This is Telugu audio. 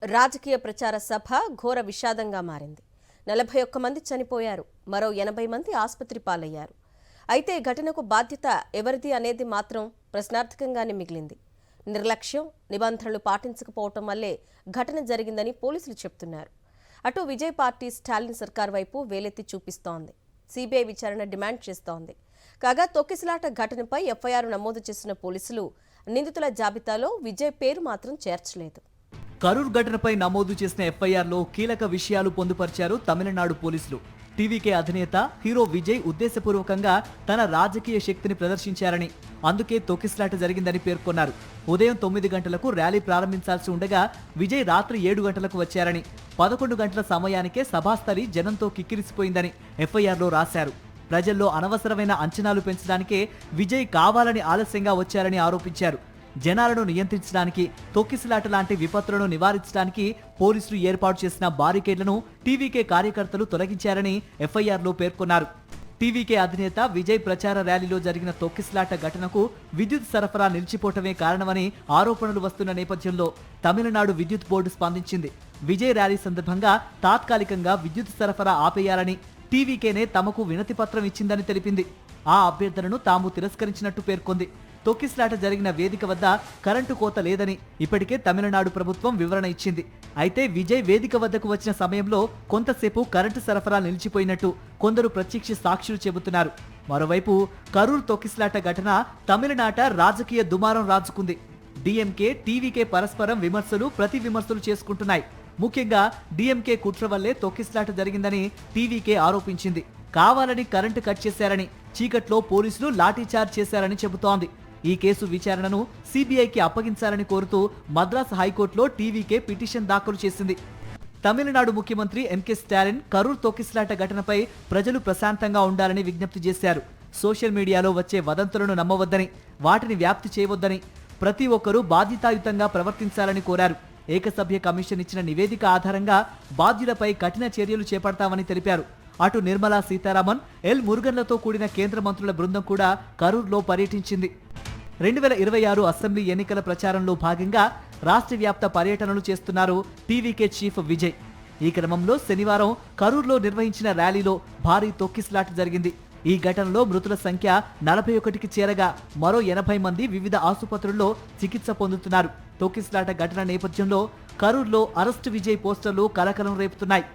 రాజకీయ ప్రచార సభ ఘోర విషాదంగా మారింది. 41 మంది చనిపోయారు, మరో 80 మంది ఆసుపత్రి పాలయ్యారు. అయితే ఘటనకు బాధ్యత ఎవరిది అనేది మాత్రం ప్రశ్నార్థకంగానే మిగిలింది. నిర్లక్ష్యం, నిబంధనలు పాటించకపోవటం వల్లే ఘటన జరిగిందని పోలీసులు చెబుతున్నారు. అటు విజయ్ పార్టీ స్టాలిన్ సర్కార్ వైపు వేలెత్తి చూపిస్తోంది. సిబిఐ విచారణ డిమాండ్ చేస్తోంది. కాగా తొక్కిసలాట ఘటనపై ఎఫ్ఐఆర్ నమోదు చేసిన పోలీసులు నిందితుల జాబితాలో విజయ్ పేరు మాత్రం చేర్చలేదు. కరూర్ ఘటనపై నమోదు చేసిన ఎఫ్ఐఆర్లో కీలక విషయాలు పొందుపరిచారు తమిళనాడు పోలీసులు. టీవీకే అధినేత హీరో విజయ్ ఉద్దేశపూర్వకంగా తన రాజకీయ శక్తిని ప్రదర్శించారని, అందుకే తొక్కిసలాట జరిగిందని పేర్కొన్నారు. ఉదయం 9 గంటలకు ర్యాలీ ప్రారంభించాల్సి ఉండగా విజయ్ రాత్రి 7 గంటలకు వచ్చారని, 11 గంటల సమయానికే సభాస్థలి జనంతో కిక్కిరిసిపోయిందని ఎఫ్ఐఆర్లో రాశారు. ప్రజల్లో అనవసరమైన అంచనాలు పెంచడానికే విజయ్ కావాలని ఆలస్యంగా వచ్చారని ఆరోపించారు. జనాలను నియంత్రించడానికి, తొక్కిసలాట లాంటి విపత్తులను నివారించడానికి పోలీసులు ఏర్పాటు చేసిన బారికేడ్లను టీవీకే కార్యకర్తలు తొలగించారని ఎఫ్ఐఆర్లో పేర్కొన్నారు. టీవీకే అధినేత విజయ్ ప్రచార ర్యాలీలో జరిగిన తొక్కిసలాట ఘటనకు విద్యుత్ సరఫరా నిలిచిపోవటమే కారణమని ఆరోపణలు వస్తున్న నేపథ్యంలో తమిళనాడు విద్యుత్ బోర్డు స్పందించింది. విజయ్ ర్యాలీ సందర్భంగా తాత్కాలికంగా విద్యుత్ సరఫరా ఆపేయాలని టీవీకేనే తమకు వినతి పత్రం ఇచ్చిందని తెలిపింది. ఆ అభ్యర్థనను తాము తిరస్కరించినట్టు పేర్కొంది. తొక్కిసలాట జరిగిన వేదిక వద్ద కరెంటు కోత లేదని ఇప్పటికే తమిళనాడు ప్రభుత్వం వివరణ ఇచ్చింది. అయితే విజయ్ వేదిక వద్దకు వచ్చిన సమయంలో కొంతసేపు కరెంటు సరఫరా నిలిచిపోయినట్టు కొందరు ప్రత్యక్ష సాక్షులు చెబుతున్నారు. మరోవైపు కరూర్ తొక్కిసలాట ఘటన తమిళనాట రాజకీయ దుమారం రాజుకుంది. డిఎంకే, టీవీకే పరస్పరం విమర్శలు, ప్రతి విమర్శలు చేసుకుంటున్నాయి. ముఖ్యంగా డిఎంకే కుట్ర వల్లే తొక్కిసలాట జరిగిందని టీవీకే ఆరోపించింది. కావాలని కరెంటు కట్ చేశారని, చీకట్లో పోలీసులు లాఠీచార్జ్ చేశారని చెబుతోంది. ఈ కేసు విచారణను సిబిఐకి అప్పగించాలని కోరుతూ మద్రాస్ హైకోర్టులో టీవీకే పిటిషన్ దాఖలు చేసింది. తమిళనాడు ముఖ్యమంత్రి ఎంకే స్టాలిన్ కరూర్ తొక్కిసలాట ఘటనపై ప్రజలు ప్రశాంతంగా ఉండాలని విజ్ఞప్తి చేశారు. సోషల్ మీడియాలో వచ్చే వదంతులను నమ్మవద్దని, వాటిని వ్యాప్తి చేయవద్దని, ప్రతి ఒక్కరూ బాధ్యతాయుతంగా ప్రవర్తించాలని కోరారు. ఏకసభ్య కమిషన్ ఇచ్చిన నివేదిక ఆధారంగా బాధ్యులపై కఠిన చర్యలు చేపడతామని తెలిపారు. అటు నిర్మలా సీతారామన్, ఎల్ మురుగన్లతో కూడిన కేంద్ర మంత్రుల బృందం కూడా కరూర్లో పర్యటించింది. 2026 అసెంబ్లీ ఎన్నికల ప్రచారంలో భాగంగా రాష్ట్ర వ్యాప్త పర్యటనలు చేస్తున్నారు టీవీకే చీఫ్ విజయ్. ఈ క్రమంలో శనివారం కరూర్లో నిర్వహించిన ర్యాలీలో భారీ తొక్కిసలాట జరిగింది. ఈ ఘటనలో మృతుల సంఖ్య 41కి చేరగా మరో 80 మంది వివిధ ఆసుపత్రుల్లో చికిత్స పొందుతున్నారు. తొక్కిసలాట ఘటన నేపథ్యంలో కరూర్లో అరెస్ట్ విజయ్ పోస్టర్లు కలకలం రేపుతున్నాయి.